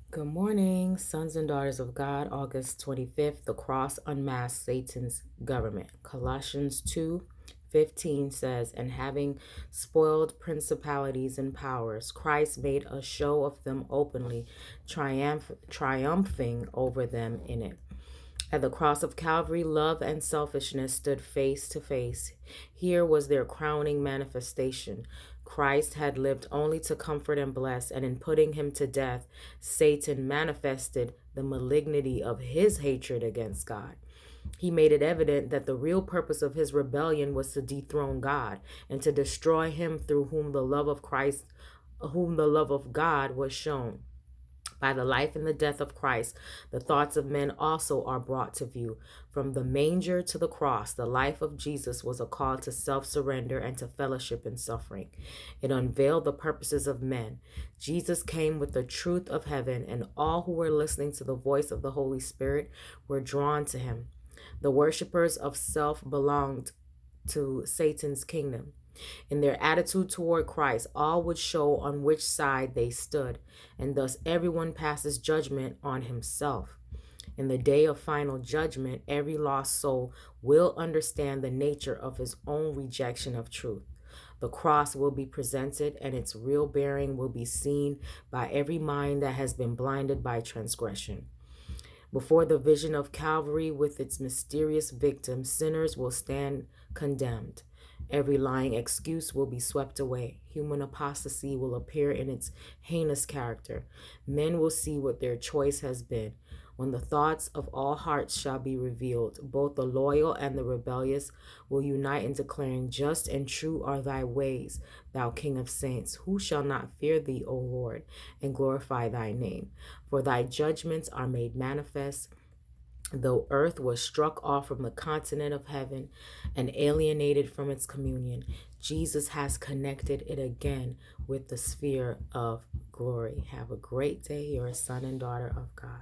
Good morning, sons and daughters of God, August 25th. The cross unmasks Satan's government. Colossians 2:15 says, "And having spoiled principalities and powers, Christ made a show of them openly, triumphing over them in it." At the cross of Calvary, love and selfishness stood face to face. Here was their crowning manifestation. Christ had lived only to comfort and bless, and in putting him to death, Satan manifested the malignity of his hatred against God. He made it evident that the real purpose of his rebellion was to dethrone God and to destroy him through whom the love of God was shown. By the life and the death of Christ, the thoughts of men also are brought to view. From the manger to the cross, the life of Jesus was a call to self surrender and to fellowship in suffering. It unveiled the purposes of men. Jesus came with the truth of heaven, and all who were listening to the voice of the Holy Spirit were drawn to him. The worshippers of self belonged to Satan's kingdom. In their attitude toward Christ, all would show on which side they stood, and thus everyone passes judgment on himself. In the day of final judgment, every lost soul will understand the nature of his own rejection of truth. The cross will be presented, and its real bearing will be seen by every mind that has been blinded by transgression. Before the vision of Calvary with its mysterious victim, sinners will stand condemned. Every lying excuse will be swept away. Human apostasy will appear in its heinous character. Men will see what their choice has been. When the thoughts of all hearts shall be revealed, both the loyal and the rebellious will unite in declaring, "Just and true are thy ways, thou King of saints. Who shall not fear thee, O Lord, and glorify thy name? For thy judgments are made manifest." Though earth was struck off from the continent of heaven and alienated from its communion, Jesus has connected it again with the sphere of glory. Have a great day. You're a son and daughter of God.